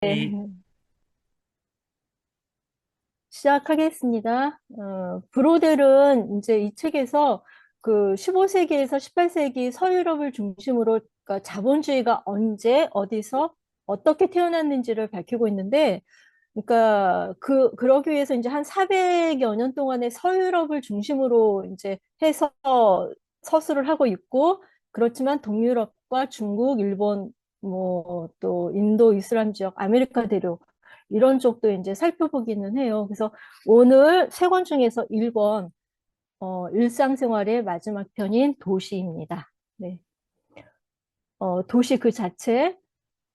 네. 네, 시작하겠습니다. 브로델은 이제 이 책에서 그 15세기에서 18세기 서유럽을 중심으로 그러니까 자본주의가 언제, 어디서, 어떻게 태어났는지를 밝히고 있는데, 그러니까 그러기 위해서 이제 한 400여 년 동안의 서유럽을 중심으로 이제 해서 서술을 하고 있고, 그렇지만 동유럽과 중국, 일본, 뭐 또 인도, 이슬람 지역, 아메리카 대륙 이런 쪽도 이제 살펴보기는 해요. 그래서 오늘 세 권 중에서 1권 일상생활의 마지막 편인 도시입니다. 네. 도시 그 자체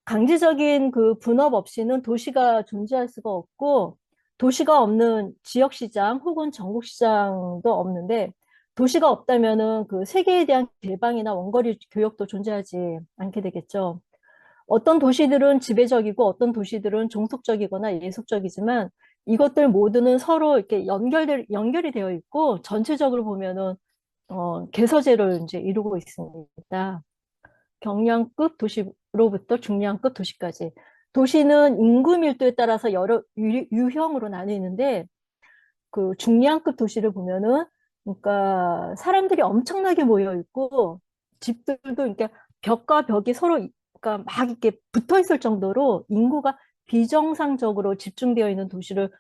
강제적인 그 분업 없이는 도시가 존재할 수가 없고 도시가 없는 지역 시장 혹은 전국 시장도 없는데 도시가 없다면은 그 세계에 대한 개방이나 원거리 교역도 존재하지 않게 되겠죠. 어떤 도시들은 지배적이고 어떤 도시들은 종속적이거나 예속적이지만 이것들 모두는 서로 이렇게 연결이 되어 있고 전체적으로 보면은 개서제를 이제 이루고 있습니다. 경량급 도시로부터 중량급 도시까지. 도시는 인구 밀도에 따라서 여러 유형으로 나뉘는데 그 중량급 도시를 보면은 그러니까 사람들이 엄청나게 모여 있고 집들도 이렇게 벽과 벽이 서로 그러니까 막 이렇게 붙어 있을 정도로 인구가 비정상적으로 집중되어 있는 도시를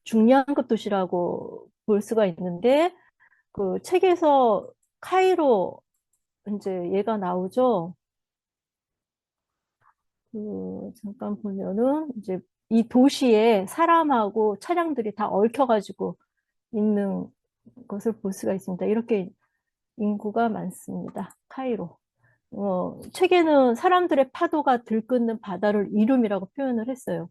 중량급 도시라고 볼 수가 있는데 그 책에서 카이로 이제 얘가 나오죠. 잠깐 보면은 이제 이 도시에 사람하고 차량들이 다 얽혀가지고 있는 것을 볼 수가 있습니다. 이렇게 인구가 많습니다. 카이로. 책에는 사람들의 파도가 들끓는 바다를 이름이라고 표현을 했어요.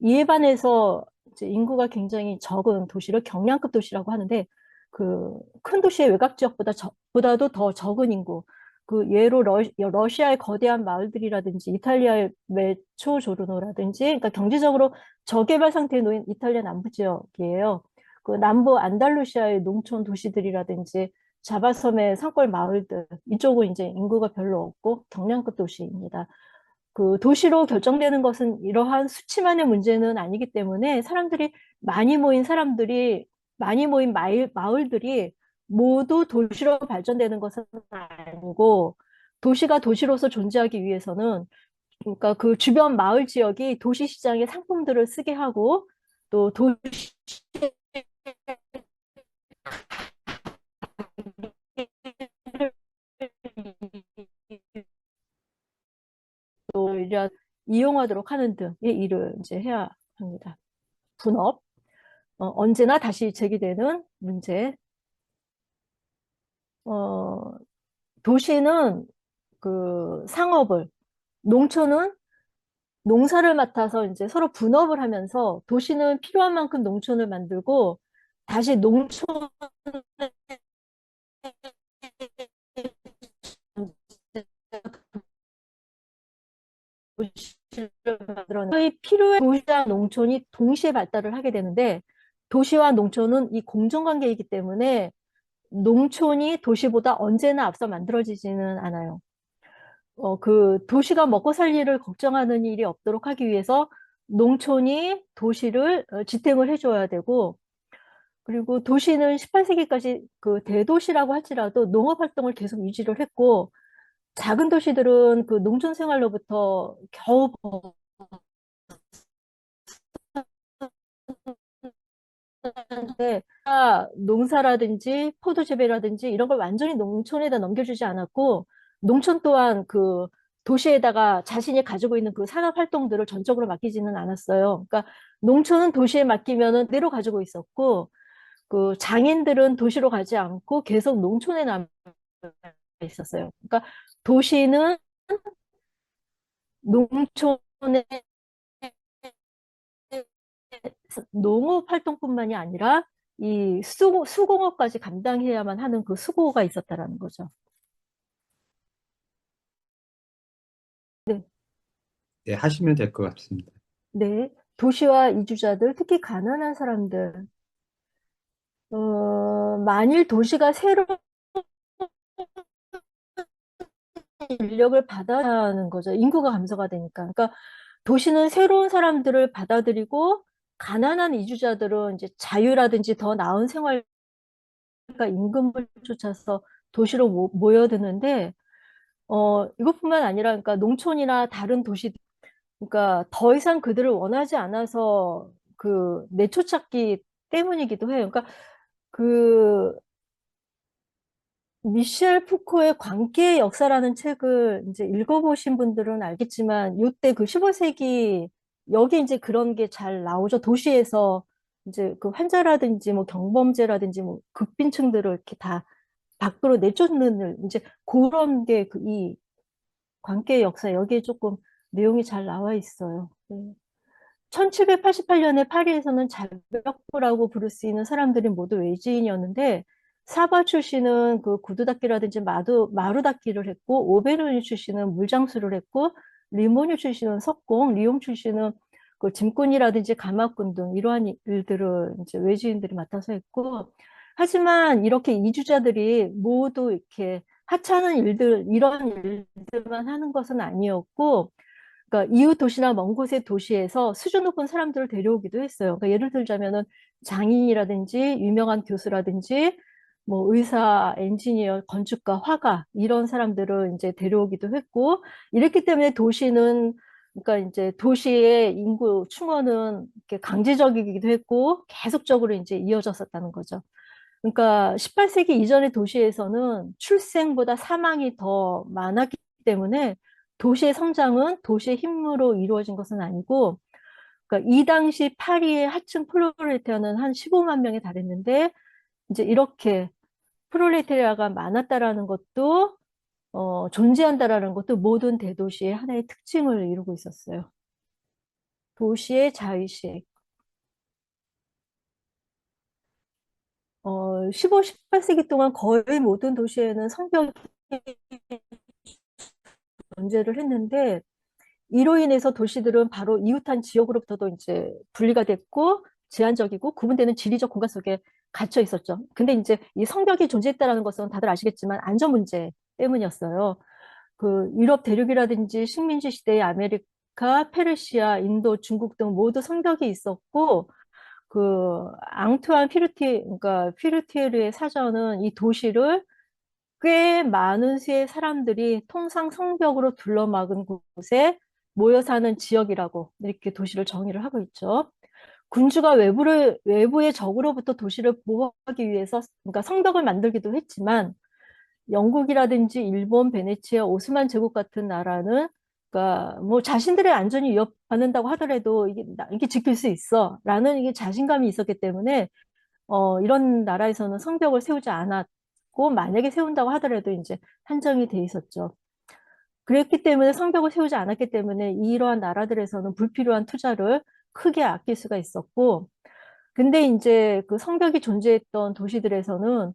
이에 반해서 이제 인구가 굉장히 적은 도시를 경량급 도시라고 하는데 그 큰 도시의 외곽 지역보다도 더 적은 인구. 그 예로 러시아의 거대한 마을들이라든지 이탈리아의 메초조르노라든지 그러니까 경제적으로 저개발 상태에 놓인 이탈리아 남부 지역이에요. 그 남부 안달루시아의 농촌 도시들이라든지 자바섬의 산골 마을들 이쪽은 이제 인구가 별로 없고 경량급 도시입니다. 그 도시로 결정되는 것은 이러한 수치만의 문제는 아니기 때문에 많이 모인 마을들이 모두 도시로 발전되는 것은 아니고 도시가 도시로서 존재하기 위해서는 그러니까 그 주변 마을 지역이 도시 시장에 상품들을 쓰게 하고 또 도시로 이용하도록 하는 등의 일을 이제 해야 합니다. 분업. 언제나 다시 제기되는 문제. 어, 도시는 그 상업을, 농촌은 농사를 맡아서 이제 서로 분업을 하면서 도시는 필요한 만큼 농촌을 만들고 다시 농촌 도시를 만들어내 거의 필요한 도시와 농촌이 동시에 발달을 하게 되는데 도시와 농촌은 이 공존관계이기 때문에 농촌이 도시보다 언제나 앞서 만들어지지는 않아요. 그 도시가 먹고 살 일을 걱정하는 일이 없도록 하기 위해서 농촌이 도시를 지탱을 해줘야 되고, 그리고 도시는 18세기까지 그 대도시라고 할지라도 농업 활동을 계속 유지를 했고, 작은 도시들은 그 농촌 생활로부터 겨우 벗어나는데, 농사라든지 포도 재배라든지 이런 걸 완전히 농촌에다 넘겨주지 않았고, 농촌 또한 그 도시에다가 자신이 가지고 있는 그 산업 활동들을 전적으로 맡기지는 않았어요. 그러니까 농촌은 도시에 맡기면은 그대로 가지고 있었고, 그 장인들은 도시로 가지 않고 계속 농촌에 남아 있었어요. 그러니까 도시는 농촌의 농업 활동뿐만이 아니라 이 수공업까지 감당해야만 하는 그 수고가 있었다라는 거죠. 네, 네, 하시면 될 것 같습니다. 네. 도시와 이주자들, 특히 가난한 사람들, 만일 도시가 새로운 인력을 받아야 하는 거죠. 인구가 감소가 되니까. 그러니까 도시는 새로운 사람들을 받아들이고 가난한 이주자들은 이제 자유라든지 더 나은 생활과 임금을 쫓아서 도시로 모여드는데 이것뿐만 아니라 그러니까 농촌이나 다른 도시 그러니까 더 이상 그들을 원하지 않아서 그 내쫓았기 때문이기도 해요. 그러니까 그 미셸 푸코의 광기의 역사라는 책을 이제 읽어보신 분들은 알겠지만, 이때 그 15세기, 여기 이제 그런 게 잘 나오죠. 도시에서 이제 그 환자라든지 뭐 경범죄라든지 뭐 극빈층들을 이렇게 다 밖으로 내쫓는 이제 그런 게 그 이 광기의 역사, 여기에 조금 내용이 잘 나와 있어요. 네. 1788년에 파리에서는 자벽부라고 부를 수 있는 사람들이 모두 외지인이었는데 사바 출신은 그 구두닦기라든지 마루닦기를 했고 오베르니 출신은 물장수를 했고 리모니 출신은 석공, 리옹 출신은 그 짐꾼이라든지 가마꾼 등 이러한 일들을 이제 외지인들이 맡아서 했고 하지만 이렇게 이주자들이 모두 이렇게 하찮은 일들 이런 일들만 하는 것은 아니었고 그러니까 이웃 도시나 먼 곳의 도시에서 수준 높은 사람들을 데려오기도 했어요. 그러니까 예를 들자면은 장인이라든지 유명한 교수라든지 뭐 의사, 엔지니어, 건축가, 화가 이런 사람들을 이제 데려오기도 했고 이랬기 때문에 도시는 그러니까 이제 도시의 인구 충원은 이렇게 강제적이기도 했고 계속적으로 이제 이어졌었다는 거죠. 그러니까 18세기 이전의 도시에서는 출생보다 사망이 더 많았기 때문에 도시의 성장은 도시의 힘으로 이루어진 것은 아니고, 그러니까 이 당시 파리의 하층 프롤레타리아는 한 15만 명에 달했는데, 이제 이렇게 프롤레타리아가 많았다라는 것도, 존재한다라는 것도 모든 대도시의 하나의 특징을 이루고 있었어요. 도시의 자의식. 15, 18세기 동안 거의 모든 도시에는 성벽이 존재를 했는데, 이로 인해서 도시들은 바로 이웃한 지역으로부터도 이제 분리가 됐고 제한적이고 구분되는 지리적 공간 속에 갇혀 있었죠. 근데 이제 이 성벽이 존재했다는 것은 다들 아시겠지만 안전 문제 때문이었어요. 그 유럽 대륙이라든지 식민지 시대의 아메리카, 페르시아, 인도, 중국 등 모두 성벽이 있었고 그 앙투안 그러니까 피르티에르의 사전은 이 도시를 꽤 많은 수의 사람들이 통상 성벽으로 둘러막은 곳에 모여 사는 지역이라고 이렇게 도시를 정의를 하고 있죠. 군주가 외부의 적으로부터 도시를 보호하기 위해서 그러니까 성벽을 만들기도 했지만 영국이라든지 일본, 베네치아, 오스만 제국 같은 나라는 그러니까 뭐 자신들의 안전이 위협받는다고 하더라도 이게 지킬 수 있어라는 이게 자신감이 있었기 때문에 이런 나라에서는 성벽을 세우지 않았고, 만약에 세운다고 하더라도 이제 한정이 돼 있었죠. 그랬기 때문에 성벽을 세우지 않았기 때문에 이러한 나라들에서는 불필요한 투자를 크게 아낄 수가 있었고, 근데 이제 그 성벽이 존재했던 도시들에서는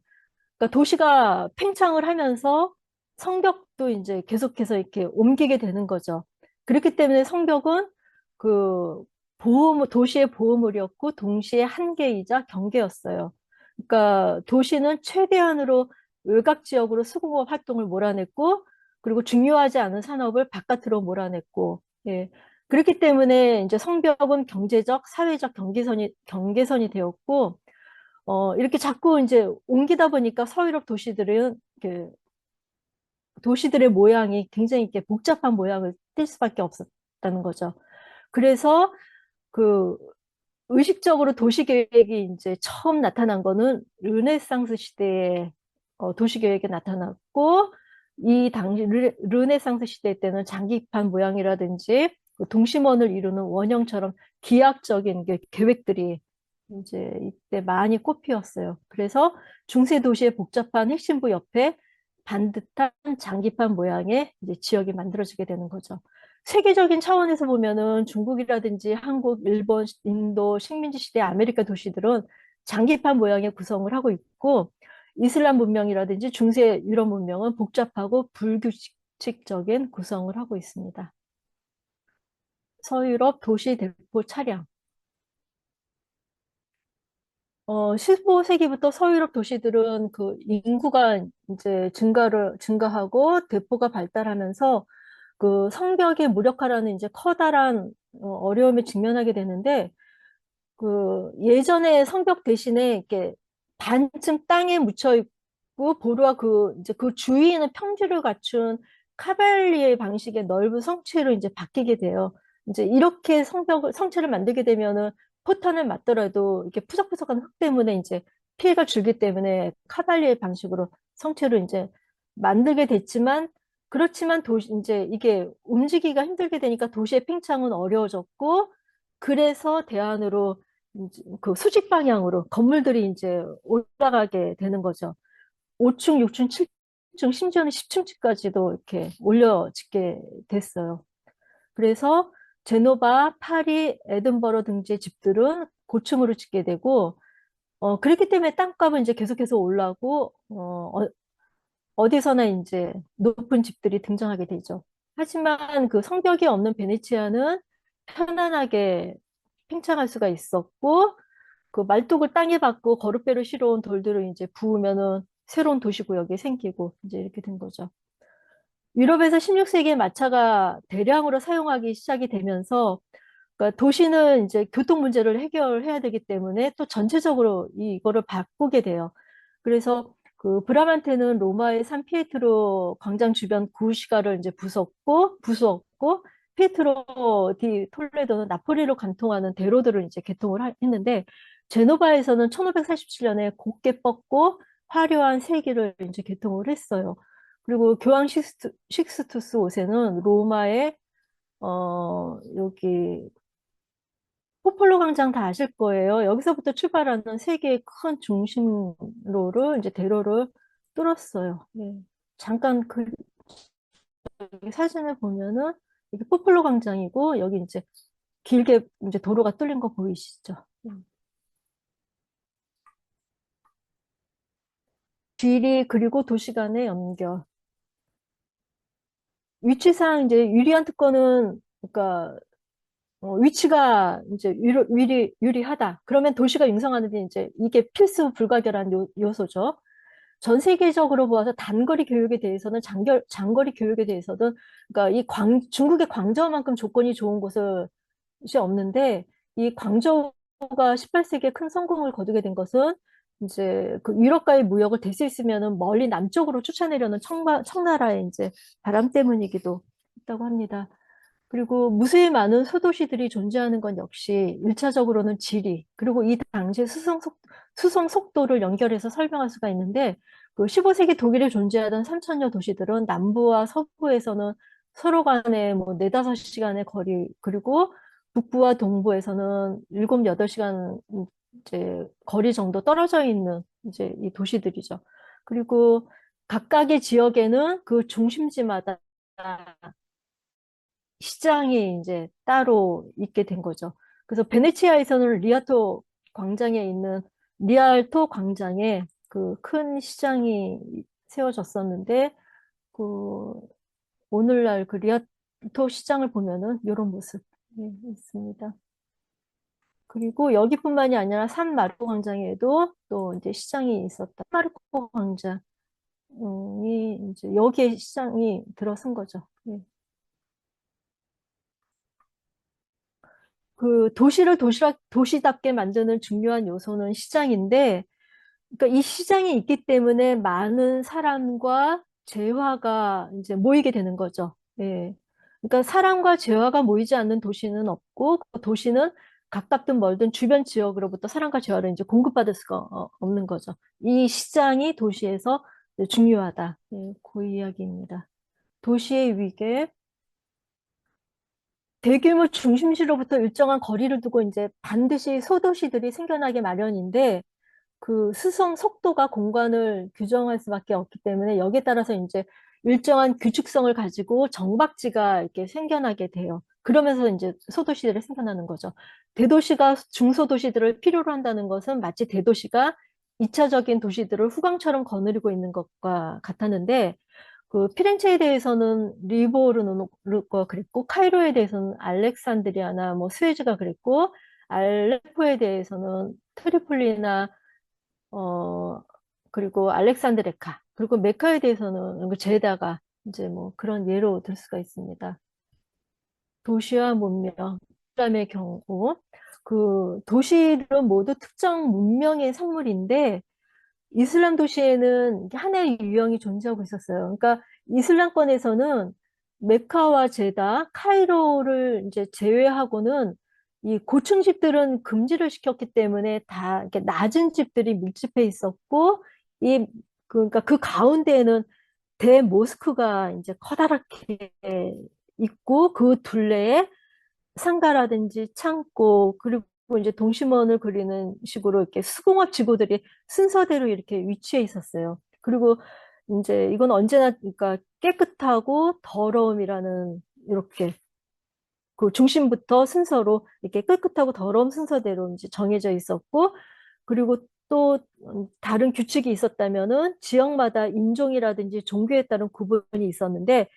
그러니까 도시가 팽창을 하면서 성벽도 이제 계속해서 이렇게 옮기게 되는 거죠. 그렇기 때문에 성벽은 그 도시의 보호물이었고 동시에 한계이자 경계였어요. 그러니까 도시는 최대한으로 외곽 지역으로 수공업 활동을 몰아냈고 그리고 중요하지 않은 산업을 바깥으로 몰아냈고 예. 그렇기 때문에 이제 성벽은 경제적, 사회적 경계선이 되었고 이렇게 자꾸 이제 옮기다 보니까 서유럽 도시들은 그 도시들의 모양이 굉장히 이렇게 복잡한 모양을 띌 수밖에 없었다는 거죠. 그래서 그 의식적으로 도시 계획이 이제 처음 나타난 거는 르네상스 시대에 도시 계획이 나타났고 이 당시 르네상스 시대 때는 장기판 모양이라든지 그 동심원을 이루는 원형처럼 기하학적인 계획들이 이제 이때 많이 꽃피웠어요. 그래서 중세 도시의 복잡한 핵심부 옆에 반듯한 장기판 모양의 이제 지역이 만들어지게 되는 거죠. 세계적인 차원에서 보면은 중국이라든지 한국, 일본, 인도, 식민지 시대 아메리카 도시들은 장기판 모양의 구성을 하고 있고 이슬람 문명이라든지 중세 유럽 문명은 복잡하고 불규칙적인 구성을 하고 있습니다. 서유럽 도시 대포 차량. 15세기부터 서유럽 도시들은 그 인구가 이제 증가하고 대포가 발달하면서 그 성벽의 무력화라는 이제 커다란 어려움에 직면하게 되는데, 그 예전에 성벽 대신에 이렇게 반쯤 땅에 묻혀 있고 보루와 그 이제 그 주위에는 평지를 갖춘 카발리에 방식의 넓은 성체로 이제 바뀌게 돼요. 이제 이렇게 성체를 만들게 되면은 포탄을 맞더라도 이렇게 푸석푸석한 흙 때문에 이제 피해가 줄기 때문에 카발리에 방식으로 성체로 이제 만들게 됐지만, 그렇지만 도시 이제 이게 움직이기가 힘들게 되니까 도시의 팽창은 어려워졌고, 그래서 대안으로 이제 그 수직 방향으로 건물들이 이제 올라가게 되는 거죠. 5층, 6층, 7층, 심지어는 10층까지도 이렇게 올려 짓게 됐어요. 그래서 제노바, 파리, 에든버러 등지의 집들은 고층으로 짓게 되고, 그렇기 때문에 땅값은 이제 계속해서 올라가고, 어디서나 이제 높은 집들이 등장하게 되죠. 하지만 그 성벽이 없는 베네치아는 편안하게 팽창할 수가 있었고, 그 말뚝을 땅에 박고 거룻배로 실어온 돌들을 이제 부으면은 새로운 도시구역이 생기고 이제 이렇게 된 거죠. 유럽에서 16세기에 마차가 대량으로 사용하기 시작이 되면서, 그러니까 도시는 이제 교통 문제를 해결해야 되기 때문에 또 전체적으로 이거를 바꾸게 돼요. 그래서 그 브라만테는 로마의 산피에트로 광장 주변 구시가를 이제 부수었고, 피에트로 디 톨레도는 나폴리로 관통하는 대로들을 이제 개통을 했는데, 제노바에서는 1547년에 곱게 뻗고 화려한 세기를 이제 개통을 했어요. 그리고 교황 식스투스 5세는 로마의 여기 포폴로 광장 다 아실 거예요. 여기서부터 출발하는 세계의 큰 중심로를 이제 대로를 뚫었어요. 네. 잠깐 그 여기 사진을 보면은 이게 포폴로 광장이고, 여기 이제 길게 이제 도로가 뚫린 거 보이시죠? 길이 그리고 도시 간의 연결. 위치상 이제 유리한 특권은, 그러니까 위치가 이제 유리하다. 그러면 도시가 융성하는데 이제 이게 필수 불가결한 요소죠. 전 세계적으로 보아서 단거리 교육에 대해서는 장거리 교육에 대해서는, 그러니까 중국의 광저우만큼 조건이 좋은 곳이 없는데, 이 광저우가 18세기에 큰 성공을 거두게 된 것은 이제 그 유럽과의 무역을 될 수 있으면은 멀리 남쪽으로 쫓아내려는 청나라의 이제 바람 때문이기도 했다고 합니다. 그리고 무수히 많은 소도시들이 존재하는 건 역시 일차적으로는 지리, 그리고 이 당시 수송 속도를 연결해서 설명할 수가 있는데, 그 15세기 독일에 존재하던 3천여 도시들은 남부와 서부에서는 서로 간에 뭐 4, 5시간의 거리, 그리고 북부와 동부에서는 7, 8시간 이제 거리 정도 떨어져 있는 이제 이 도시들이죠. 그리고 각각의 지역에는 그 중심지마다 시장이 이제 따로 있게 된 거죠. 그래서 베네치아에서는 리알토 광장에 그 큰 시장이 세워졌었는데, 그 오늘날 그 리알토 시장을 보면은 이런 모습이 있습니다. 그리고 여기뿐만이 아니라 산마르코 광장에도 또 이제 시장이 있었다. 산마르코 광장이 이제 여기에 시장이 들어선 거죠. 예. 그 도시답게 만드는 중요한 요소는 시장인데, 그러니까 이 시장이 있기 때문에 많은 사람과 재화가 이제 모이게 되는 거죠. 예. 그러니까 사람과 재화가 모이지 않는 도시는 없고, 그 도시는 가깝든 멀든 주변 지역으로부터 사람과 재화를 이제 공급받을 수가 없는 거죠. 이 시장이 도시에서 중요하다. 예, 그 이야기입니다. 도시의 위계, 대규모 중심지로부터 일정한 거리를 두고 이제 반드시 소도시들이 생겨나게 마련인데, 그 수성 속도가 공간을 규정할 수밖에 없기 때문에 여기에 따라서 이제 일정한 규칙성을 가지고 정박지가 이렇게 생겨나게 돼요. 그러면서 이제 소도시들이 생겨나는 거죠. 대도시가 중소도시들을 필요로 한다는 것은 마치 대도시가 2차적인 도시들을 후광처럼 거느리고 있는 것과 같았는데, 그 피렌체에 대해서는 리보르노가 그랬고, 카이로에 대해서는 알렉산드리아나 뭐 스웨즈가 그랬고, 알레포에 대해서는 트리폴리나 어 그리고 알렉산드레카, 그리고 메카에 대해서는 그 제다가 이제 뭐 그런 예로 들 수가 있습니다. 도시와 문명. 이슬람의 경우 그 도시는 모두 특정 문명의 산물인데 이슬람 도시에는 하나의 유형이 존재하고 있었어요. 그러니까 이슬람권에서는 메카와 제다, 카이로를 이제 제외하고는 이 고층 집들은 금지를 시켰기 때문에 다 이렇게 낮은 집들이 밀집해 있었고 이 그러니까 그 가운데에는 대모스크가 이제 커다랗게 있고 그 둘레에 상가라든지 창고 그리고 이제 동심원을 그리는 식으로 이렇게 수공업 지구들이 순서대로 이렇게 위치해 있었어요. 그리고 이제 이건 언제나 그러니까 깨끗하고 더러움이라는 이렇게 그 중심부터 순서로 이렇게 깨끗하고 더러움 순서대로 이제 정해져 있었고 그리고 또 다른 규칙이 있었다면은 지역마다 인종이라든지 종교에 따른 구분이 있었는데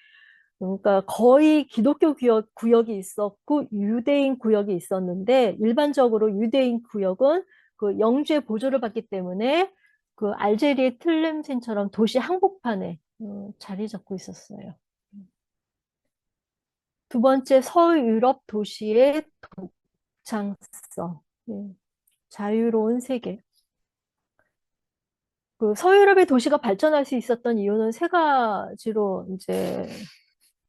그러니까 거의 기독교 구역이 있었고 유대인 구역이 있었는데 일반적으로 유대인 구역은 그 영주의 보조를 받기 때문에 그 알제리의 틀림신처럼 도시 한복판에 자리 잡고 있었어요. 두 번째 서유럽 도시의 독창성, 자유로운 세계. 그 서유럽의 도시가 발전할 수 있었던 이유는 세 가지로 이제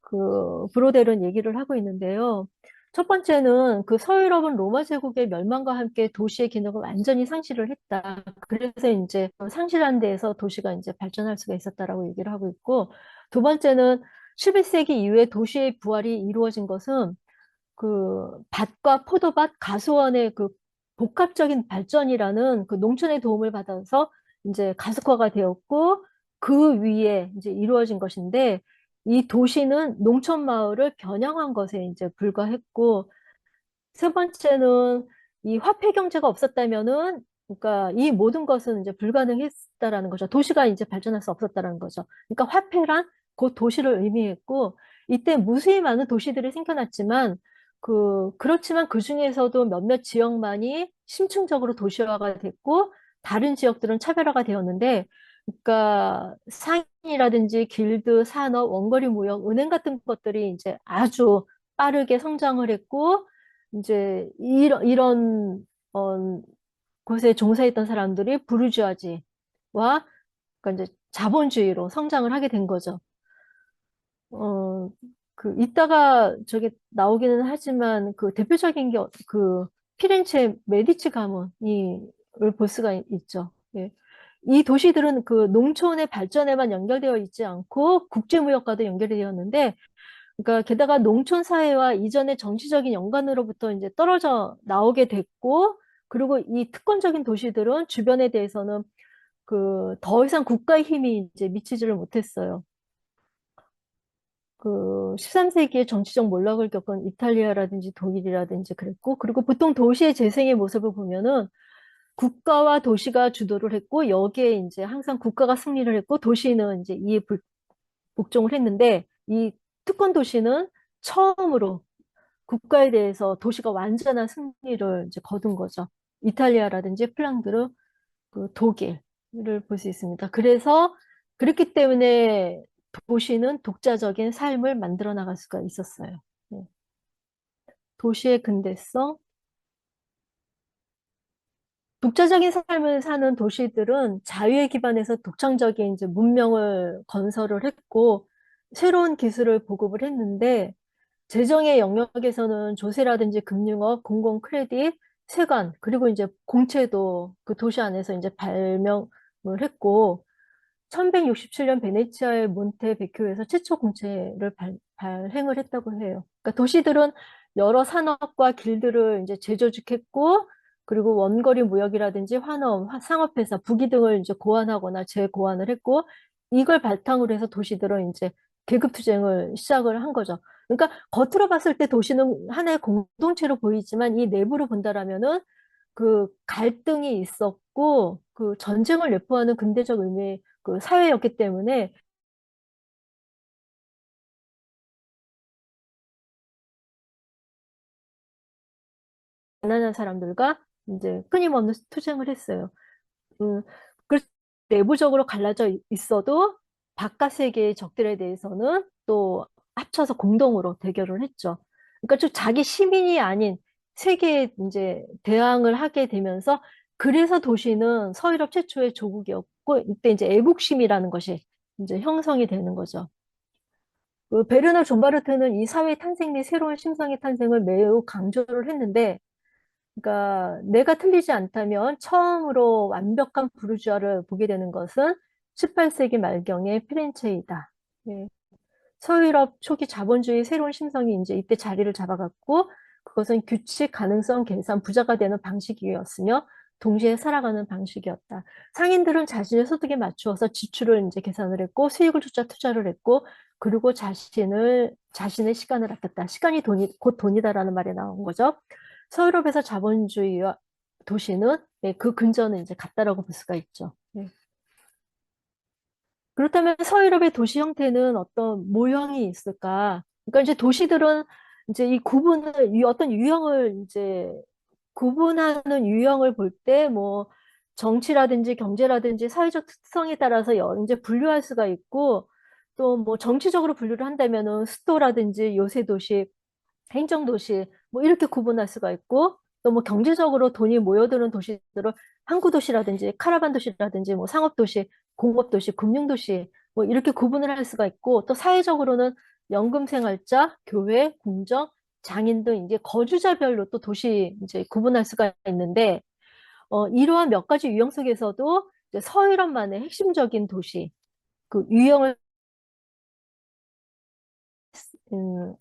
그 브로델은 얘기를 하고 있는데요. 첫 번째는 그 서유럽은 로마 제국의 멸망과 함께 도시의 기능을 완전히 상실을 했다. 그래서 이제 상실한 데에서 도시가 이제 발전할 수가 있었다라고 얘기를 하고 있고, 두 번째는 11세기 이후에 도시의 부활이 이루어진 것은 그 밭과 포도밭, 가수원의 그 복합적인 발전이라는 그 농촌의 도움을 받아서 이제 가속화가 되었고 그 위에 이제 이루어진 것인데 이 도시는 농촌 마을을 겨냥한 것에 이제 불과했고 세 번째는 이 화폐 경제가 없었다면은 그러니까 이 모든 것은 이제 불가능했다라는 거죠. 도시가 이제 발전할 수 없었다라는 거죠. 그러니까 화폐란 곧 도시를 의미했고 이때 무수히 많은 도시들이 생겨났지만 그렇지만 그 중에서도 몇몇 지역만이 심층적으로 도시화가 됐고 다른 지역들은 차별화가 되었는데 그러니까 상인이라든지 길드, 산업, 원거리 무역, 은행 같은 것들이 이제 아주 빠르게 성장을 했고 이제 이런 곳에 종사했던 사람들이 부르주아지와 그러니까 이제 자본주의로 성장을 하게 된 거죠. 그 이따가 저게 나오기는 하지만 그 대표적인 게 그 피렌체 메디치 가문이 을 볼 수가 있죠. 예. 이 도시들은 그 농촌의 발전에만 연결되어 있지 않고 국제무역과도 연결이 되었는데 그러니까 게다가 농촌 사회와 이전의 정치적인 연관으로부터 이제 떨어져 나오게 됐고, 그리고 이 특권적인 도시들은 주변에 대해서는 그 더 이상 국가의 힘이 이제 미치지를 못했어요. 그 13세기에 정치적 몰락을 겪은 이탈리아라든지 독일이라든지 그랬고, 그리고 보통 도시의 재생의 모습을 보면은 국가와 도시가 주도를 했고, 여기에 이제 항상 국가가 승리를 했고, 도시는 이제 이에 복종을 했는데, 이 특권 도시는 처음으로 국가에 대해서 도시가 완전한 승리를 이제 거둔 거죠. 이탈리아라든지 플랑드르, 그 독일을 볼 수 있습니다. 그래서 그렇기 때문에 도시는 독자적인 삶을 만들어 나갈 수가 있었어요. 네. 도시의 근대성, 독자적인 삶을 사는 도시들은 자유에 기반해서 독창적인 이제 문명을 건설을 했고 새로운 기술을 보급을 했는데 재정의 영역에서는 조세라든지 금융업, 공공 크레딧, 세관, 그리고 이제 공채도 그 도시 안에서 이제 발명을 했고, 1167년 베네치아의 몬테베큐에서 최초 공채를 발행을 했다고 해요. 그러니까 도시들은 여러 산업과 길들을 이제 재조직했고, 그리고 원거리 무역이라든지 환업, 상업회사, 부기 등을 이제 고안하거나 재고안을 했고, 이걸 바탕으로 해서 도시들은 이제 계급투쟁을 시작을 한 거죠. 그러니까 겉으로 봤을 때 도시는 하나의 공동체로 보이지만 이 내부로 본다라면은 그 갈등이 있었고 그 전쟁을 내포하는 근대적 의미의 그 사회였기 때문에 가난한 사람들과 이제 끊임없는 투쟁을 했어요. 음, 그래서 내부적으로 갈라져 있어도 바깥 세계의 적들에 대해서는 또 합쳐서 공동으로 대결을 했죠. 그러니까 좀 자기 시민이 아닌 세계에 이제 대항을 하게 되면서 그래서 도시는 서유럽 최초의 조국이었고 이때 이제 애국심이라는 것이 이제 형성이 되는 거죠. 그 베르너 존바르트는 이 사회 탄생 및 새로운 심성의 탄생을 매우 강조를 했는데, 그러니까 내가 틀리지 않다면 처음으로 완벽한 부르주아를 보게 되는 것은 18세기 말경의 피렌체이다. 예. 서유럽 초기 자본주의 새로운 심성이 이제 이때 자리를 잡아갔고, 그것은 규칙, 가능성, 계산, 부자가 되는 방식이었으며, 동시에 살아가는 방식이었다. 상인들은 자신의 소득에 맞추어서 지출을 이제 계산을 했고, 수익을 쫓아 투자를 했고, 그리고 자신의 시간을 아꼈다. 시간이 곧 돈이다라는 말이 나온 거죠. 서유럽에서 자본주의와 도시는 예, 그 근저는 이제 같다라고 볼 수가 있죠. 예. 그렇다면 서유럽의 도시 형태는 어떤 모형이 있을까? 그러니까 이제 도시들은 이제 이 어떤 유형을 이제 구분하는 유형을 볼 때 뭐 정치라든지 경제라든지 사회적 특성에 따라서 이제 분류할 수가 있고 또 뭐 정치적으로 분류를 한다면은 수도라든지 요새 도시 행정도시 뭐 이렇게 구분할 수가 있고 또 뭐 경제적으로 돈이 모여드는 도시들을 항구도시라든지 카라반 도시라든지 뭐 상업도시, 공업도시, 금융도시 뭐 이렇게 구분을 할 수가 있고 또 사회적으로는 연금생활자, 교회, 공정, 장인 등 이제 거주자별로 또 도시 이제 구분할 수가 있는데 이러한 몇 가지 유형 속에서도 이제 서유럽만의 핵심적인 도시 그 유형을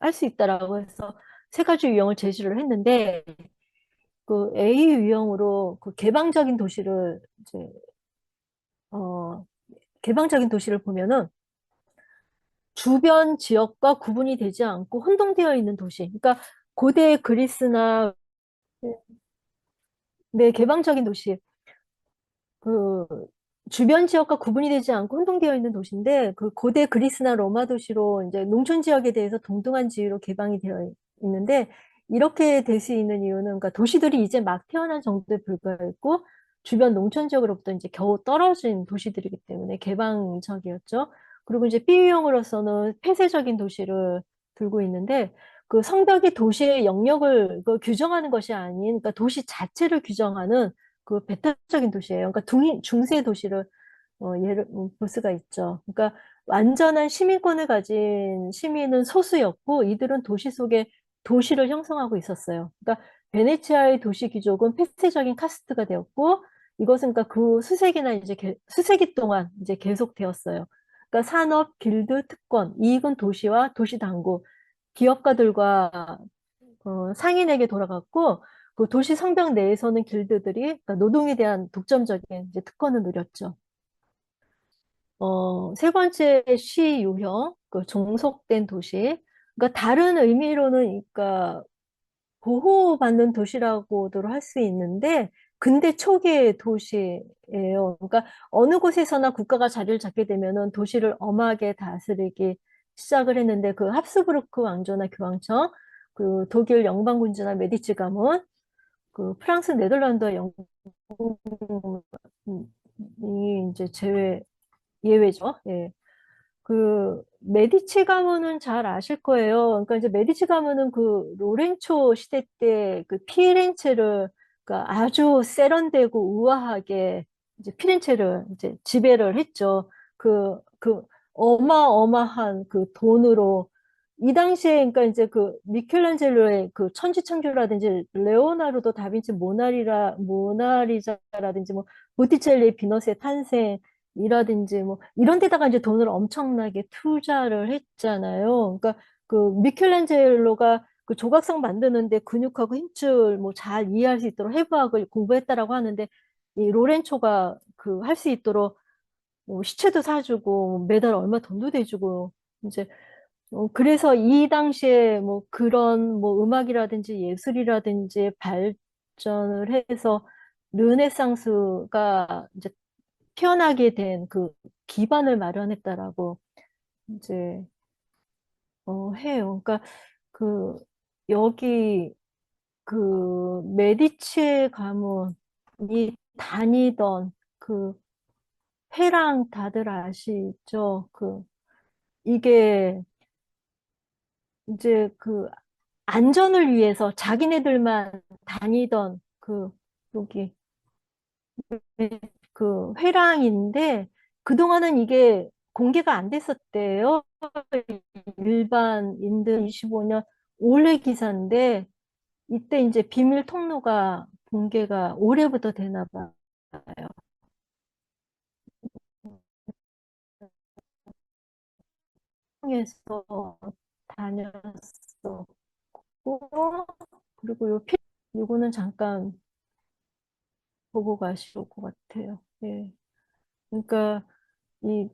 할 수 있다라고 해서 세 가지 유형을 제시를 했는데 그 A 유형으로 그 이제 어 개방적인 도시를 보면은 주변 지역과 구분이 되지 않고 혼동되어 있는 도시. 그러니까 고대 그리스나 네, 개방적인 도시. 그 주변 지역과 구분이 되지 않고 혼동되어 있는 도시인데 그 고대 그리스나 로마 도시로 이제 농촌 지역에 대해서 동등한 지위로 개방이 되어 있는데 이렇게 될 수 있는 이유는 그러니까 도시들이 이제 막 태어난 정도에 불과했고 주변 농촌 지역으로부터 이제 겨우 떨어진 도시들이기 때문에 개방적이었죠. 그리고 이제 B유형으로서는 폐쇄적인 도시를 들고 있는데 그 성벽이 도시의 영역을 그 규정하는 것이 아닌 그러니까 도시 자체를 규정하는 그 배타적인 도시예요. 그러니까 중세 도시를 예를 볼 수가 있죠. 그러니까 완전한 시민권을 가진 시민은 소수였고 이들은 도시 속에 도시를 형성하고 있었어요. 그러니까 베네치아의 도시 귀족은 폐쇄적인 카스트가 되었고 이것은 그러니까 그 수세기나 이제 수세기 동안 이제 계속되었어요. 그러니까 산업, 길드, 특권, 이익은 도시와 도시 당국, 기업가들과 상인에게 돌아갔고 그 도시 성벽 내에서는 길드들이 그러니까 노동에 대한 독점적인 이제 특권을 누렸죠. 세 번째 시 유형, 그 종속된 도시. 그러니까 다른 의미로는 그러니까 보호받는 도시라고도 할 수 있는데 근대 초기의 도시예요. 그러니까 어느 곳에서나 국가가 자리를 잡게 되면은 도시를 엄하게 다스리기 시작을 했는데 그 합스부르크 왕조나 교황청, 그 독일 영방군주나 메디치 가문, 그 프랑스, 네덜란드와 영국이 이제 예외죠. 예. 그 메디치 가문은 잘 아실 거예요. 그러니까 이제 메디치 가문은 그 로렌초 시대 때 그 피렌체를 그러니까 아주 세련되고 우아하게 이제 피렌체를 이제 지배를 했죠. 그 어마어마한 그 돈으로 이 당시에 그러니까 이제 그 미켈란젤로의 그 천지창조라든지 레오나르도 다빈치 모나리자라든지 뭐 보티첼리의 비너스의 탄생 이라든지 뭐 이런 데다가 이제 돈을 엄청나게 투자를 했잖아요. 그러니까 그 미켈란젤로가 그 조각상 만드는데 근육하고 힘줄 뭐 잘 이해할 수 있도록 해부학을 공부했다라고 하는데 이 로렌초가 그 할 수 있도록 뭐 시체도 사주고 매달 얼마 돈도 대주고 이제 그래서 이 당시에 뭐 그런 뭐 음악이라든지 예술이라든지 발전을 해서 르네상스가 이제 태어나게 된 그 기반을 마련했다라고 이제 해요. 그러니까 그 여기 그 메디치 가문이 다니던 그 회랑 다들 아시죠? 그 이게 이제 그 안전을 위해서 자기네들만 다니던 여기, 회랑인데, 그동안은 이게 공개가 안 됐었대요. 일반인들 25년 올해 기사인데, 이때 이제 비밀 통로가 공개가 올해부터 되나 봐요. 통해서 다녔었고, 그리고 요거는 잠깐 보고 가실 것 같아요. 예. 그러니까 이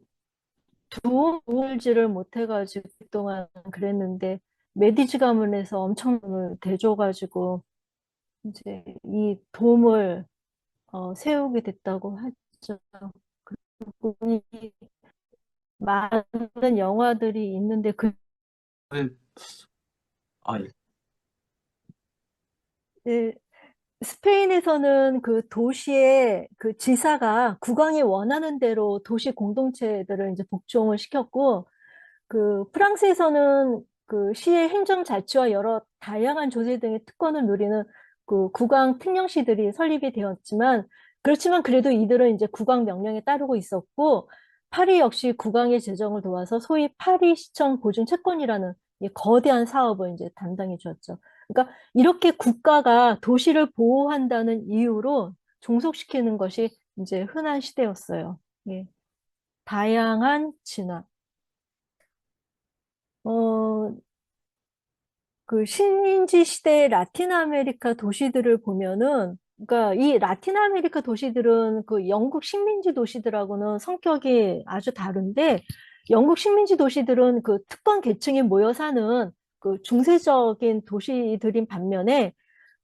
도움을지를 못해가지고 그동안 그랬는데 메디지 가문에서 엄청 돈을 대줘가지고 이제 이 돔을 세우게 됐다고 하죠. 그리고 이 많은 영화들이 있는데 네. 아, 예. 예, 스페인에서는 그 도시의 그 지사가 국왕이 원하는 대로 도시 공동체들을 이제 복종을 시켰고, 그 프랑스에서는 그 시의 행정 자치와 여러 다양한 조세 등의 특권을 누리는 그 국왕 특령시들이 설립이 되었지만, 그렇지만 그래도 이들은 이제 국왕 명령에 따르고 있었고, 파리 역시 국왕의 재정을 도와서 소위 파리 시청 보증 채권이라는 이 거대한 사업을 이제 담당해 주었죠. 그러니까 이렇게 국가가 도시를 보호한다는 이유로 종속시키는 것이 이제 흔한 시대였어요. 예. 다양한 진화. 어, 그 식민지 시대의 라틴 아메리카 도시들을 보면은, 그러니까 이 라틴 아메리카 도시들은 그 영국 식민지 도시들하고는 성격이 아주 다른데, 영국 식민지 도시들은 그 특권 계층이 모여 사는 그 중세적인 도시들인 반면에,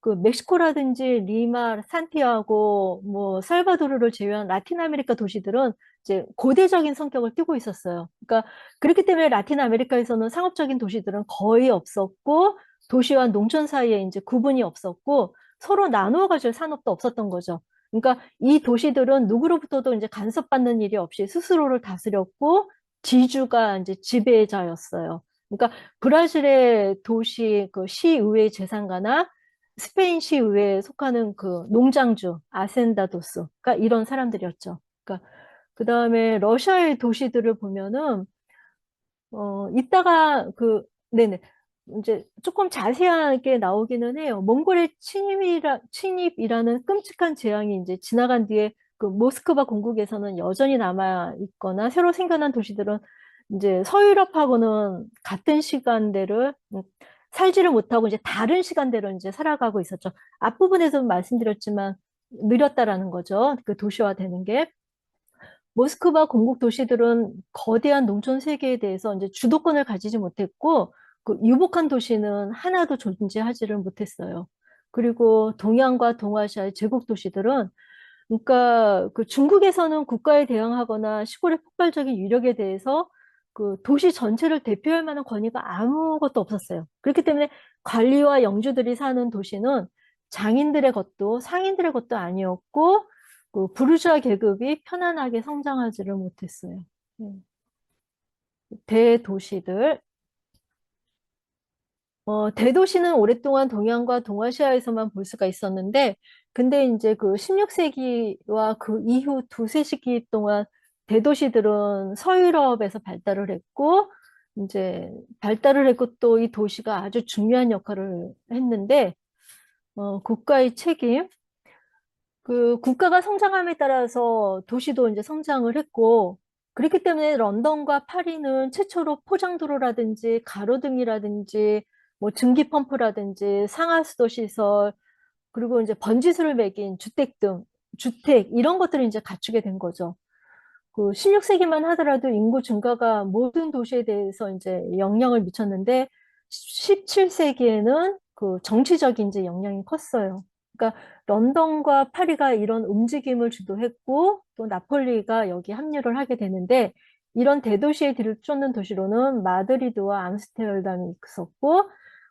그 멕시코라든지 리마, 산티아고, 뭐 살바도르를 제외한 라틴 아메리카 도시들은 이제 고대적인 성격을 띠고 있었어요. 그러니까 그렇기 때문에 라틴 아메리카에서는 상업적인 도시들은 거의 없었고 도시와 농촌 사이에 이제 구분이 없었고 서로 나누어 가질 산업도 없었던 거죠. 그러니까 이 도시들은 누구로부터도 이제 간섭받는 일이 없이 스스로를 다스렸고 지주가 이제 지배자였어요. 그러니까 브라질의 도시 그 시의회 재상가나 스페인 시의회에 속하는 그 농장주 아센다도스가 이런 사람들이었죠. 그러니까 그 다음에 러시아의 도시들을 보면은 이따가 네네. 이제 조금 자세하게 나오기는 해요. 몽골의 침입이라는 끔찍한 재앙이 이제 지나간 뒤에 그 모스크바 공국에서는 여전히 남아 있거나 새로 생겨난 도시들은 이제 서유럽하고는 같은 시간대를 살지를 못하고 이제 다른 시간대로 이제 살아가고 있었죠. 앞부분에서 말씀드렸지만 느렸다라는 거죠. 그 도시화되는 게. 모스크바 공국 도시들은 거대한 농촌 세계에 대해서 이제 주도권을 가지지 못했고, 그 유복한 도시는 하나도 존재하지를 못했어요. 그리고 동양과 동아시아의 제국 도시들은, 그러니까 그 중국에서는 국가에 대항하거나 시골의 폭발적인 위력에 대해서 그 도시 전체를 대표할 만한 권위가 아무것도 없었어요. 그렇기 때문에 관리와 영주들이 사는 도시는 장인들의 것도 상인들의 것도 아니었고, 그 부르주아 계급이 편안하게 성장하지를 못했어요. 음. 대도시들. 대도시는 오랫동안 동양과 동아시아에서만 볼 수가 있었는데, 근데 이제 그 16세기와 그 이후 두세 시기 동안 대도시들은 서유럽에서 발달을 했고, 이제 발달을 했고 또 이 도시가 아주 중요한 역할을 했는데, 국가의 책임, 그 국가가 성장함에 따라서 도시도 이제 성장을 했고, 그렇기 때문에 런던과 파리는 최초로 포장도로라든지 가로등이라든지 뭐 증기 펌프라든지 상하수도 시설, 그리고 이제 번지수를 매긴 주택 등, 주택 이런 것들을 이제 갖추게 된 거죠. 그 16세기만 하더라도 인구 증가가 모든 도시에 대해서 이제 영향을 미쳤는데 17세기에는 그 정치적인 이제 영향이 컸어요. 그러니까 런던과 파리가 이런 움직임을 주도했고 또 나폴리가 여기 합류를 하게 되는데 이런 대도시에 들쫓는 도시로는 마드리드와 암스테르담이 있었고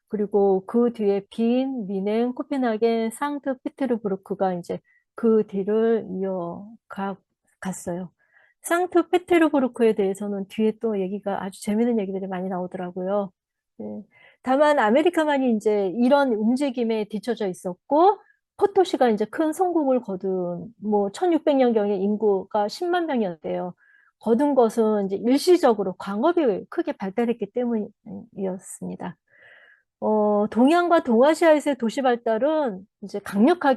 그리고 그 뒤에 빈, 미넨, 코펜하겐, 상트페테르부르크가 이제 그 뒤를 갔어요. 상트페테르부르크에 대해서는 뒤에 또 얘기가 아주 재밌는 얘기들이 많이 나오더라고요. 네. 다만 아메리카만이 이제 이런 움직임에 뒤처져 있었고, 포토시가 이제 큰 성공을 거둔, 뭐, 1600년경에 인구가 10만 명이었대요. 거둔 것은 이제 일시적으로 광업이 크게 발달했기 때문이었습니다. 동양과 동아시아에서의 도시 발달은 이제 강력한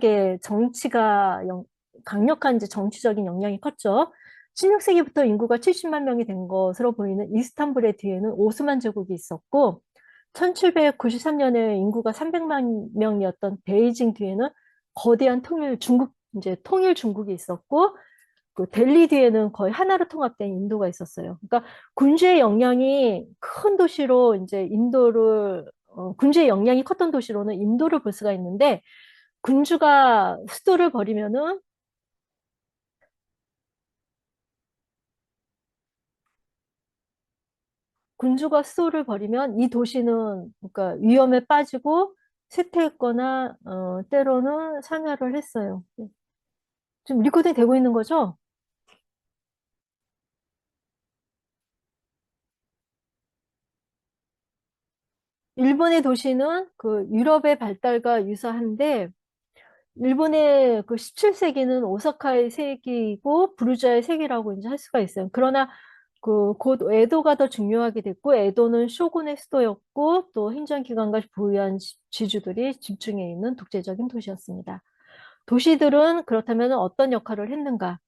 이제 정치적인 영향이 컸죠. 16세기부터 인구가 70만 명이 된 것으로 보이는 이스탄불의 뒤에는 오스만 제국이 있었고, 1793년에 인구가 300만 명이었던 베이징 뒤에는 거대한 통일 중국이 있었고, 그 델리 뒤에는 거의 하나로 통합된 인도가 있었어요. 그러니까 군주의 영향이 큰 도시로 이제 군주의 영향이 컸던 도시로는 인도를 볼 수가 있는데, 군주가 수도를 버리면은 군주가 수도를 버리면 이 도시는 그러니까 위험에 빠지고 쇠퇴했거나 때로는 상하를 했어요. 지금 리코딩 되고 있는 거죠? 일본의 도시는 그 유럽의 발달과 유사한데 일본의 그 17세기는 오사카의 세기이고 부르자의 세기라고 이제 할 수가 있어요. 그러나 그 곧 에도가 더 중요하게 됐고 에도는 쇼군의 수도였고 또 행정기관과 부유한 지주들이 집중해 있는 독재적인 도시였습니다. 도시들은 그렇다면 어떤 역할을 했는가?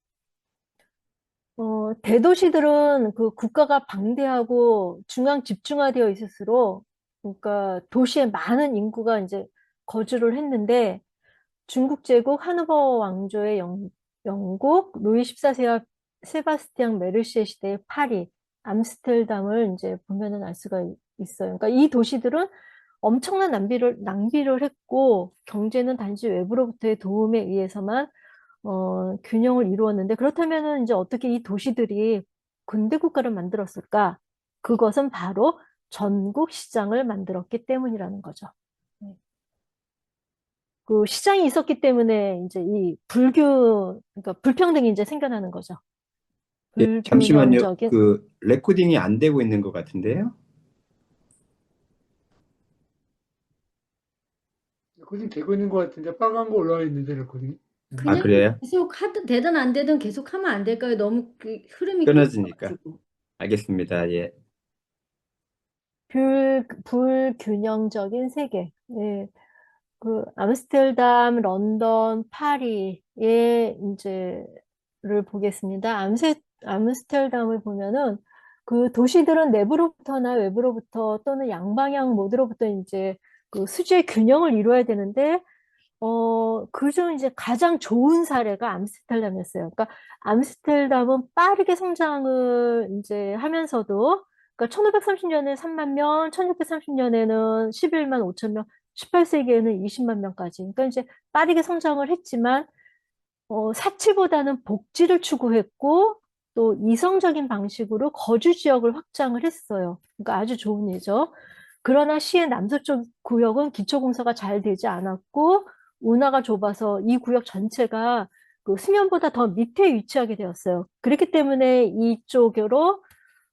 대도시들은 그 국가가 방대하고 중앙 집중화되어 있을수록 그러니까 도시에 많은 인구가 이제 거주를 했는데 중국 제국 하노버 왕조의 영국 루이 14세와 세바스티앙 메르시에 시대의 파리, 암스테르담을 이제 보면은 알 수가 있어요. 그러니까 이 도시들은 엄청난 낭비를 했고 경제는 단지 외부로부터의 도움에 의해서만 균형을 이루었는데 그렇다면은 이제 어떻게 이 도시들이 근대 국가를 만들었을까? 그것은 바로 전국 시장을 만들었기 때문이라는 거죠. 네. 그 시장이 있었기 때문에 이제 그러니까 불평등이 이제 생겨나는 거죠. 예, 잠시만요. 불균형적인. 그 레코딩이 안 되고 있는 것 같은데요? 레코딩 되고 있는 것 같은데 빨간 거 올라와 있는데 레코딩. 아, 그냥 그래요? 계속 되든 안 되든 계속 하면 안 될까요? 너무 그 흐름이 끊어지니까. 끊겨가지고. 알겠습니다. 예. 불균형적인 세계. 예. 그 암스테르담, 런던, 파리의 이제를 보겠습니다. 암스테르담을 보면은 그 도시들은 내부로부터나 외부로부터 또는 양방향 모두로부터 이제 그 수지의 균형을 이루어야 되는데 그중 이제 가장 좋은 사례가 암스테르담이었어요. 그러니까 암스테르담은 빠르게 성장을 이제 하면서도 그러니까 1530년에 3만 명, 1630년에는 11만 5천 명, 18세기에는 20만 명까지. 그러니까 이제 빠르게 성장을 했지만 사치보다는 복지를 추구했고 또 이성적인 방식으로 거주 지역을 확장을 했어요. 그러니까 아주 좋은 예죠. 그러나 시의 남서쪽 구역은 기초공사가 잘 되지 않았고 운하가 좁아서 이 구역 전체가 그 수면보다 더 밑에 위치하게 되었어요. 그렇기 때문에 이쪽으로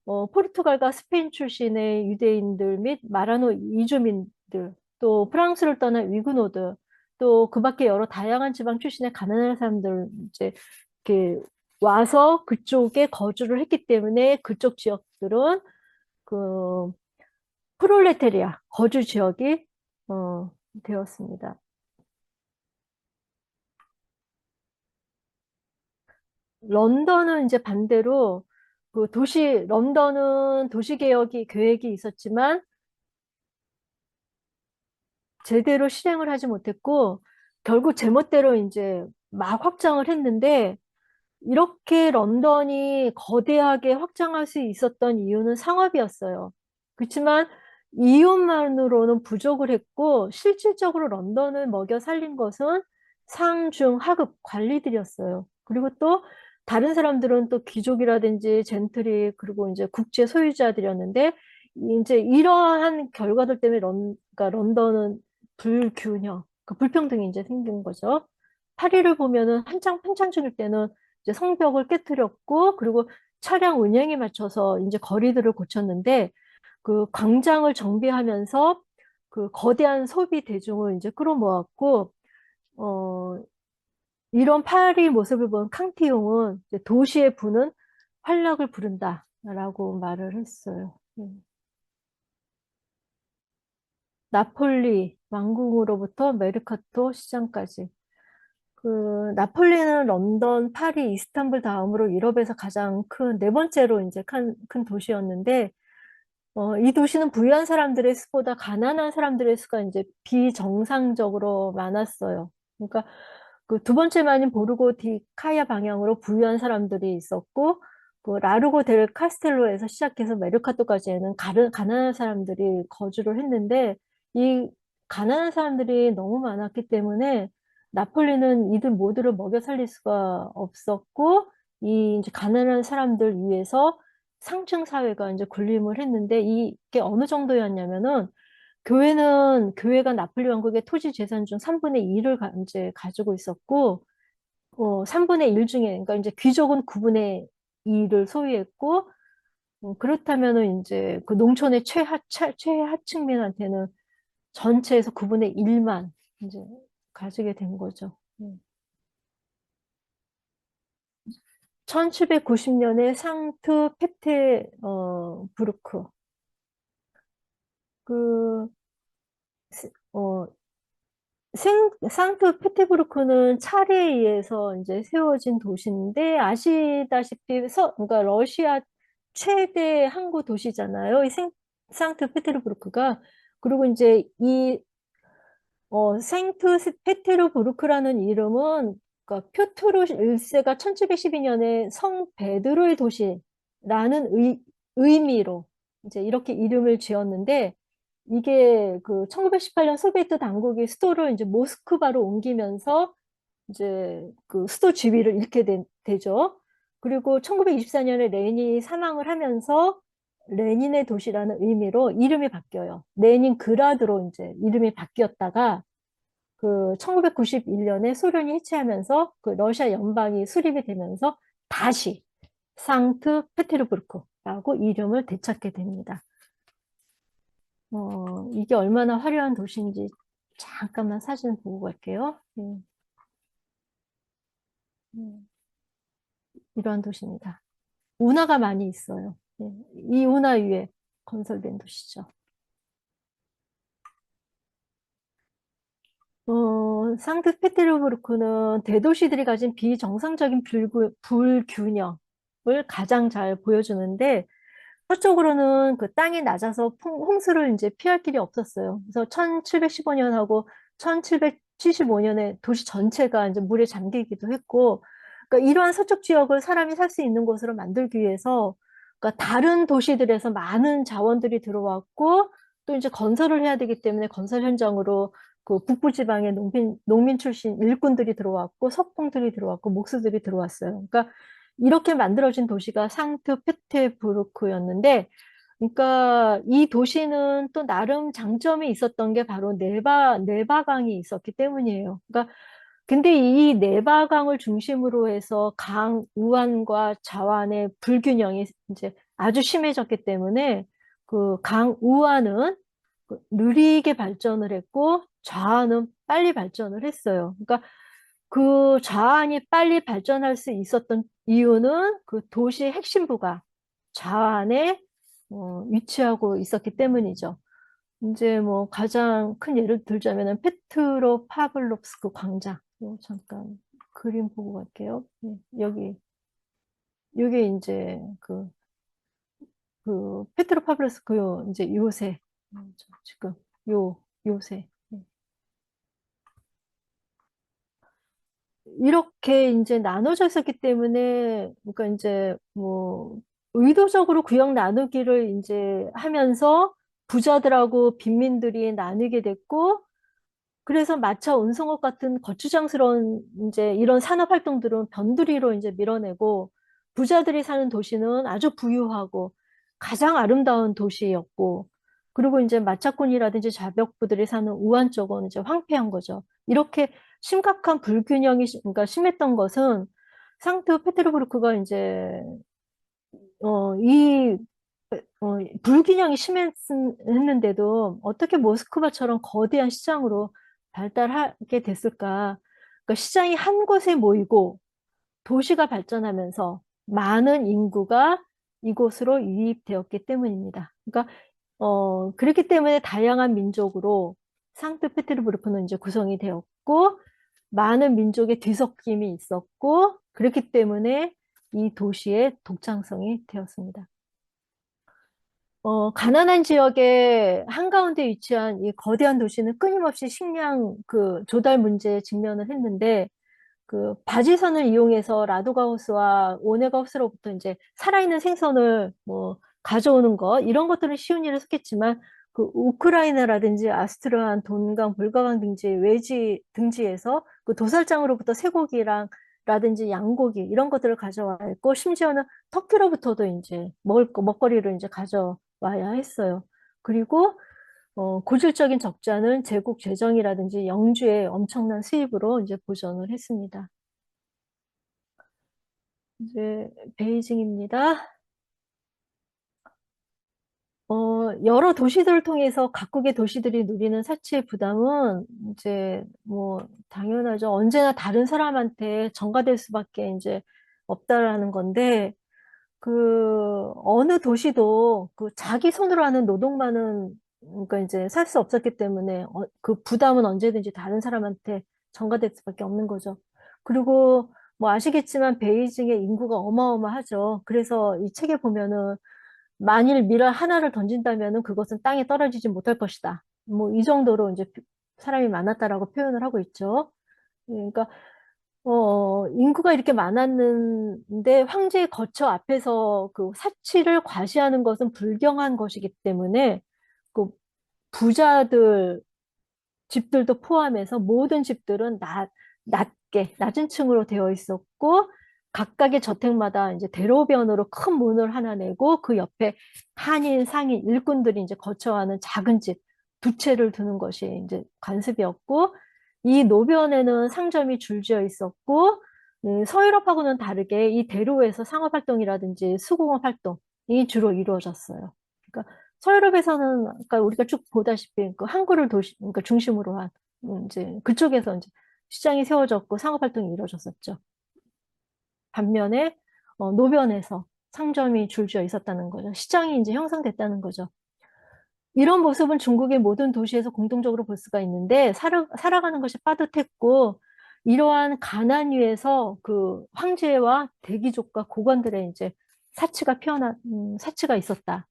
포르투갈과 스페인 출신의 유대인들 및 마라노 이주민들, 또 프랑스를 떠난 위그노드, 또 그 밖에 여러 다양한 지방 출신의 가난한 사람들 이제 이렇게 와서 그쪽에 거주를 했기 때문에 그쪽 지역들은 그 프롤레타리아 거주 지역이 되었습니다. 런던은 이제 반대로 런던은 계획이 있었지만 제대로 실행을 하지 못했고 결국 제멋대로 이제 막 확장을 했는데 이렇게 런던이 거대하게 확장할 수 있었던 이유는 상업이었어요. 그렇지만 이윤만으로는 부족을 했고 실질적으로 런던을 먹여 살린 것은 상중 하급 관리들이었어요. 그리고 또 다른 사람들은 또 귀족이라든지 젠틀이 그리고 이제 국제 소유자들이었는데 이제 이러한 결과들 때문에 그러니까 런던은 그 불평등이 이제 생긴 거죠. 파리를 보면은 한창 중일 때는 이제 성벽을 깨뜨렸고 그리고 차량 운행에 맞춰서 이제 거리들을 고쳤는데 그 광장을 정비하면서 그 거대한 소비 대중을 이제 끌어모았고, 어, 이런 파리 모습을 본 캉티용은 이제 도시의 부는 활락을 부른다라고 말을 했어요. 나폴리 왕궁으로부터 메르카토 시장까지. 그 나폴리는 런던, 파리, 이스탄불 다음으로 유럽에서 가장 큰 네 번째로 이제 큰 도시였는데 이 도시는 부유한 사람들의 수보다 가난한 사람들의 수가 이제 비정상적으로 많았어요. 그러니까 그 두 번째만인 보르고 디 카야 방향으로 부유한 사람들이 있었고 그 라르고 델 카스텔로에서 시작해서 메르카토까지는 가난한 사람들이 거주를 했는데 이 가난한 사람들이 너무 많았기 때문에 나폴리는 이들 모두를 먹여 살릴 수가 없었고 이 이제 가난한 사람들 위해서 상층 사회가 이제 군림을 했는데 이게 어느 정도였냐면은 교회가 나폴리 왕국의 토지 재산 중 3분의 1을 이제 가지고 있었고 3분의 1 중에 그러니까 이제 귀족은 9분의 2를 소유했고 그렇다면은 이제 그 농촌의 최하층민한테는 전체에서 9분의 1만 이제 가지게 된 거죠. 1790년에 상트 페테부르크 그 어, 상트페테부르크는 차례에 의해서 이제 세워진 도시인데 아시다시피 그러니까 러시아 최대 항구 도시잖아요. 이 상트페테르부르크가 그리고 이제 이 생트페테르부르크라는 이름은 그러니까 표트르 1세가 1712년에 성 베드로의 도시라는 의미로 이제 이렇게 이름을 지었는데 이게 그 1918년 소비에트 당국이 수도를 이제 모스크바로 옮기면서 이제 그 수도 지위를 잃게 되죠. 그리고 1924년에 레닌이 사망을 하면서 레닌의 도시라는 의미로 이름이 바뀌어요. 레닌그라드로 이제 이름이 바뀌었다가 그 1991년에 소련이 해체하면서 그 러시아 연방이 수립이 되면서 다시 상트페테르부르크라고 이름을 되찾게 됩니다. 이게 얼마나 화려한 도시인지 잠깐만 사진 보고 갈게요. 이러한 도시입니다. 운하가 많이 있어요. 이 운하 위에 건설된 도시죠. 상트페테르부르크는 대도시들이 가진 비정상적인 불균형을 가장 잘 보여주는데 서쪽으로는 그 땅이 낮아서 홍수를 이제 피할 길이 없었어요. 그래서 1715년하고 1775년에 도시 전체가 이제 물에 잠기기도 했고, 그러니까 이러한 서쪽 지역을 사람이 살 수 있는 곳으로 만들기 위해서, 그러니까 다른 도시들에서 많은 자원들이 들어왔고, 또 이제 건설을 해야 되기 때문에 건설 현장으로 그 북부 지방의 농민 출신 일꾼들이 들어왔고, 석봉들이 들어왔고, 목수들이 들어왔어요. 그러니까 이렇게 만들어진 도시가 상트페테부르크였는데, 그러니까 이 도시는 또 나름 장점이 있었던 게 바로 네바강이 있었기 때문이에요. 그러니까 근데 이 네바강을 중심으로 해서 강 우환과 좌환의 불균형이 이제 아주 심해졌기 때문에 그 강 우환은 느리게 발전을 했고 좌환은 빨리 발전을 했어요. 그러니까 그 좌안이 빨리 발전할 수 있었던 이유는 그 도시 핵심부가 좌안에 위치하고 있었기 때문이죠. 이제 뭐 가장 큰 예를 들자면은 페트로파블롭스크 광장. 잠깐 그림 보고 갈게요. 여기 이제 그 페트로파블롭스크 이제 요새 지금 요새. 이렇게 이제 나눠져 있었기 때문에, 그러니까 이제 뭐, 의도적으로 구역 나누기를 이제 하면서 부자들하고 빈민들이 나누게 됐고, 그래서 마차 운송업 같은 거추장스러운 이제 이런 산업 활동들은 변두리로 이제 밀어내고, 부자들이 사는 도시는 아주 부유하고 가장 아름다운 도시였고, 그리고 이제 마차꾼이라든지 자벽부들이 사는 우한 쪽은 이제 황폐한 거죠. 이렇게 심각한 불균형이 그러니까 심했던 것은 상트페테르부르크가 이제 이 불균형이 심했는데도 어떻게 모스크바처럼 거대한 시장으로 발달하게 됐을까? 그러니까 시장이 한 곳에 모이고 도시가 발전하면서 많은 인구가 이곳으로 유입되었기 때문입니다. 그러니까 그렇기 때문에 다양한 민족으로 상트페테르부르크는 이제 구성이 되었고 많은 민족의 뒤섞임이 있었고 그렇기 때문에 이 도시의 독창성이 되었습니다. 가난한 지역의 한가운데 위치한 이 거대한 도시는 끊임없이 식량 조달 문제에 직면을 했는데 바지선을 이용해서 라도가우스와 오네가우스로부터 이제 살아있는 생선을 뭐 가져오는 것, 이런 것들은 쉬운 일을 했겠지만, 우크라이나라든지 아스트리안, 돈강, 볼가강 등지에서 도살장으로부터 쇠고기랑, 라든지 양고기, 이런 것들을 가져와야 했고, 심지어는 터키로부터도 이제 먹거리를 이제 가져와야 했어요. 그리고 고질적인 적자는 제국 재정이라든지 영주의 엄청난 수입으로 이제 보전을 했습니다. 이제 베이징입니다. 여러 도시들을 통해서 각국의 도시들이 누리는 사치의 부담은 이제 뭐 당연하죠. 언제나 다른 사람한테 전가될 수밖에 이제 없다라는 건데 어느 도시도 자기 손으로 하는 노동만은 그러니까 이제 살 수 없었기 때문에 그 부담은 언제든지 다른 사람한테 전가될 수밖에 없는 거죠. 그리고 뭐 아시겠지만 베이징의 인구가 어마어마하죠. 그래서 이 책에 보면은 만일 미랄 하나를 던진다면은 그것은 땅에 떨어지지 못할 것이다. 뭐 이 정도로 이제 사람이 많았다라고 표현을 하고 있죠. 그러니까 인구가 이렇게 많았는데 황제의 거처 앞에서 사치를 과시하는 것은 불경한 것이기 때문에 그 부자들 집들도 포함해서 모든 집들은 낮은 층으로 되어 있었고 각각의 저택마다 이제 대로변으로 큰 문을 하나 내고 그 옆에 한인, 상인, 일꾼들이 이제 거처하는 작은 집 두 채를 두는 것이 이제 관습이었고 이 노변에는 상점이 줄지어 있었고 서유럽하고는 다르게 이 대로에서 상업활동이라든지 수공업 활동이 주로 이루어졌어요. 그러니까 서유럽에서는 아까 우리가 쭉 보다시피 항구를 그러니까 중심으로 한 이제 그쪽에서 이제 시장이 세워졌고 상업활동이 이루어졌었죠. 반면에 노변에서 상점이 줄지어 있었다는 거죠. 시장이 이제 형성됐다는 거죠. 이런 모습은 중국의 모든 도시에서 공통적으로 볼 수가 있는데 살아가는 것이 빠듯했고 이러한 가난 위에서 황제와 대귀족과 고관들의 이제 사치가 있었다.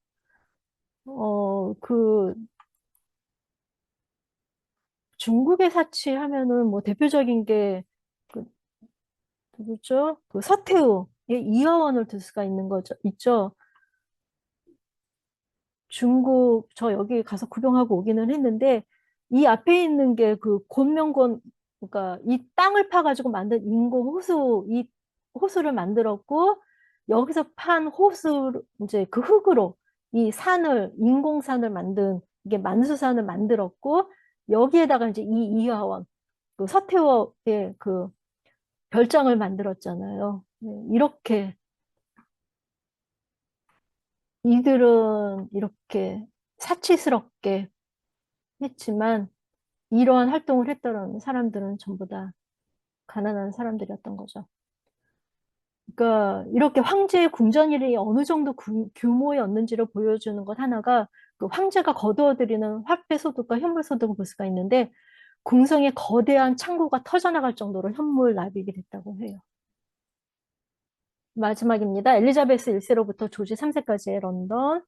중국의 사치 하면은 뭐 대표적인 게 누구죠? 서태후의 이화원을 들 수가 있는 거죠. 있죠. 중국 저 여기 가서 구경하고 오기는 했는데 이 앞에 있는 게 곤명곤 그러니까 이 땅을 파가지고 만든 인공 호수 이 호수를 만들었고 여기서 판 호수 이제 흙으로 이 인공산을 만든 이게 만수산을 만들었고 여기에다가 이제 이 이화원 서태후의 별장을 만들었잖아요. 네, 이렇게 이들은 이렇게 사치스럽게 했지만 이러한 활동을 했던 사람들은 전부 다 가난한 사람들이었던 거죠. 그러니까 이렇게 황제의 궁전일이 어느 정도 규모였는지를 보여주는 것 하나가 황제가 거두어들이는 화폐 소득과 현물 소득을 볼 수가 있는데 궁성에 거대한 창고가 터져나갈 정도로 현물 납입이 됐다고 해요. 마지막입니다. 엘리자베스 1세로부터 조지 3세까지의 런던.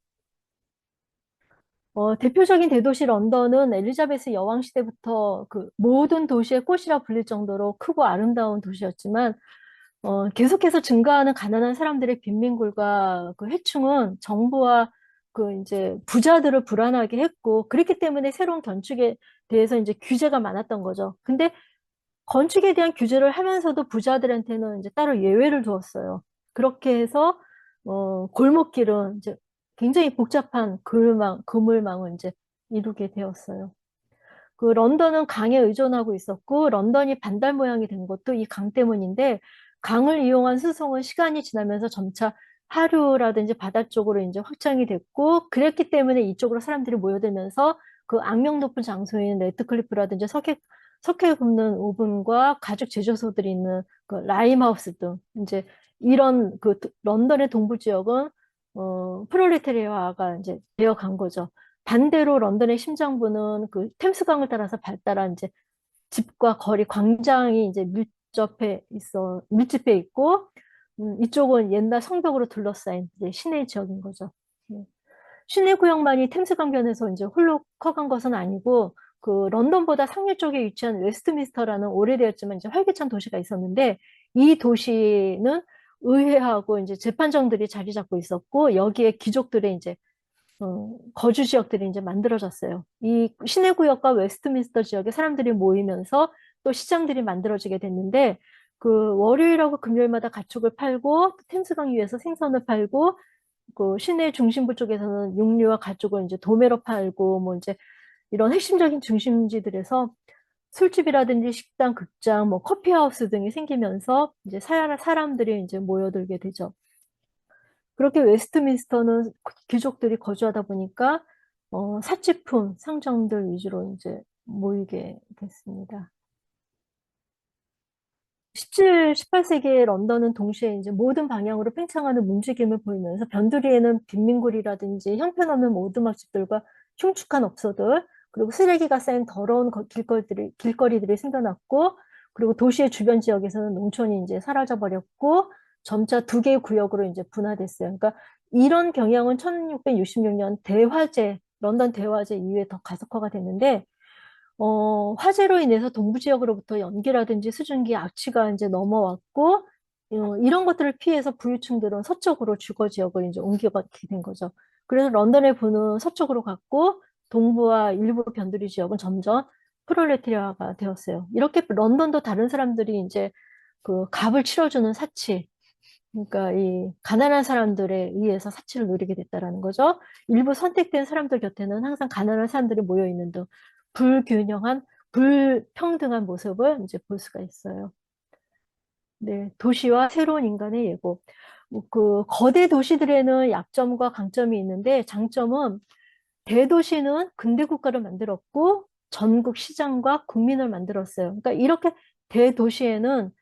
대표적인 대도시 런던은 엘리자베스 여왕 시대부터 모든 도시의 꽃이라 불릴 정도로 크고 아름다운 도시였지만, 계속해서 증가하는 가난한 사람들의 빈민굴과 해충은 정부와 이제 부자들을 불안하게 했고, 그렇기 때문에 새로운 건축에 대해서 이제 규제가 많았던 거죠. 근데 건축에 대한 규제를 하면서도 부자들한테는 이제 따로 예외를 두었어요. 그렇게 해서, 골목길은 이제 굉장히 복잡한 그물망을 이제 이루게 되었어요. 런던은 강에 의존하고 있었고, 런던이 반달 모양이 된 것도 이 강 때문인데, 강을 이용한 수송은 시간이 지나면서 점차 하류라든지 바다 쪽으로 이제 확장이 됐고, 그랬기 때문에 이쪽으로 사람들이 모여들면서 그 악명 높은 장소인 레드클리프라든지 석회 굽는 오븐과 가죽 제조소들이 있는 그 라임하우스 등 이제 이런 그 런던의 동부 지역은 프롤레타리아화가 이제 되어간 거죠. 반대로 런던의 심장부는 그 템스강을 따라서 발달한 이제 집과 거리, 광장이 이제 밀집해 있고, 이쪽은 옛날 성벽으로 둘러싸인 이제 시내 지역인 거죠. 네. 시내 구역만이 템스강변에서 이제 홀로 커간 것은 아니고, 그 런던보다 상류 쪽에 위치한 웨스트민스터라는 오래되었지만 이제 활기찬 도시가 있었는데, 이 도시는 의회하고 이제 재판정들이 자리 잡고 있었고, 여기에 귀족들의 이제 거주 지역들이 이제 만들어졌어요. 이 시내 구역과 웨스트민스터 지역에 사람들이 모이면서 또 시장들이 만들어지게 됐는데, 그 월요일하고 금요일마다 가축을 팔고 템스강 위에서 생선을 팔고, 그 시내 중심부 쪽에서는 육류와 가축을 이제 도매로 팔고 뭐 이제 이런 핵심적인 중심지들에서 술집이라든지 식당, 극장, 뭐 커피하우스 등이 생기면서 이제 사람들이 이제 모여들게 되죠. 그렇게 웨스트민스터는 귀족들이 거주하다 보니까 사치품, 상점들 위주로 이제 모이게 됐습니다. 17, 18세기의 런던은 동시에 이제 모든 방향으로 팽창하는 움직임을 보이면서 변두리에는 빈민굴이라든지 형편없는 오두막집들과 흉측한 업소들, 그리고 쓰레기가 쌓인 더러운 길거리들이 생겨났고, 그리고 도시의 주변 지역에서는 농촌이 이제 사라져 버렸고, 점차 두 개의 구역으로 이제 분화됐어요. 그러니까 이런 경향은 1666년 런던 대화제 이후에 더 가속화가 됐는데, 화재로 인해서 동부 지역으로부터 연기라든지 수증기, 악취가 이제 넘어왔고, 이런 것들을 피해서 부유층들은 서쪽으로 주거 지역을 이제 옮겨가게 된 거죠. 그래서 런던의 부는 서쪽으로 갔고, 동부와 일부 변두리 지역은 점점 프롤레타리아가 되었어요. 이렇게 런던도 다른 사람들이 이제 그 값을 치러주는 사치, 그러니까 이 가난한 사람들에 의해서 사치를 누리게 됐다라는 거죠. 일부 선택된 사람들 곁에는 항상 가난한 사람들이 모여 있는 등 불균형한, 불평등한 모습을 이제 볼 수가 있어요. 네, 도시와 새로운 인간의 예고. 그 거대 도시들에는 약점과 강점이 있는데, 장점은 대도시는 근대 국가를 만들었고 전국 시장과 국민을 만들었어요. 그러니까 이렇게 대도시에는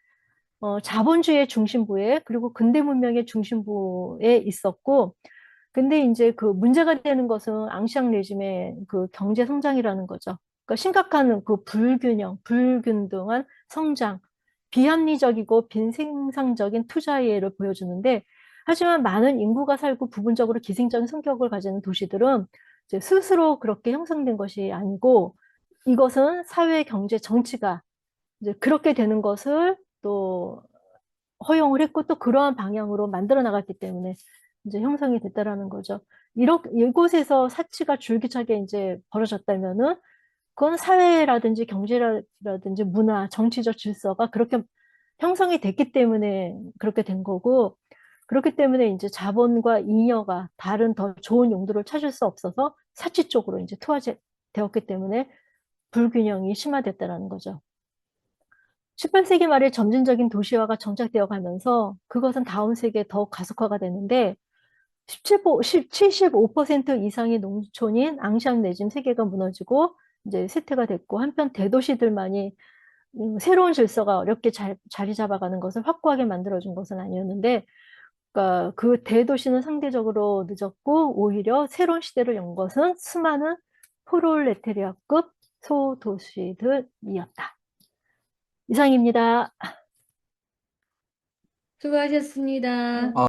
자본주의의 중심부에, 그리고 근대 문명의 중심부에 있었고, 근데 이제 그 문제가 되는 것은 앙시앙 레짐의 그 경제 성장이라는 거죠. 그러니까 심각한 그 불균등한 성장, 비합리적이고 빈생산적인 투자의회를 보여주는데, 하지만 많은 인구가 살고 부분적으로 기생적인 성격을 가지는 도시들은 이제 스스로 그렇게 형성된 것이 아니고, 이것은 사회, 경제, 정치가 이제 그렇게 되는 것을 또 허용을 했고, 또 그러한 방향으로 만들어 나갔기 때문에 이제 형성이 됐다라는 거죠. 이곳에서 사치가 줄기차게 이제 벌어졌다면은 그건 사회라든지 경제라든지 문화, 정치적 질서가 그렇게 형성이 됐기 때문에 그렇게 된 거고, 그렇기 때문에 이제 자본과 잉여가 다른 더 좋은 용도를 찾을 수 없어서 사치 쪽으로 이제 투하되었기 때문에 불균형이 심화됐다라는 거죠. 18세기 말에 점진적인 도시화가 정착되어 가면서 그것은 다음 세기에 더욱 가속화가 되는데, 75% 이상의 농촌인 앙시앙 레짐 세계가 무너지고 이제 쇠퇴가 됐고, 한편 대도시들만이 새로운 질서가 어렵게 자리 잡아가는 것을 확고하게 만들어준 것은 아니었는데, 그러니까 그 대도시는 상대적으로 늦었고, 오히려 새로운 시대를 연 것은 수많은 프롤레타리아급 소도시들이었다. 이상입니다. 수고하셨습니다.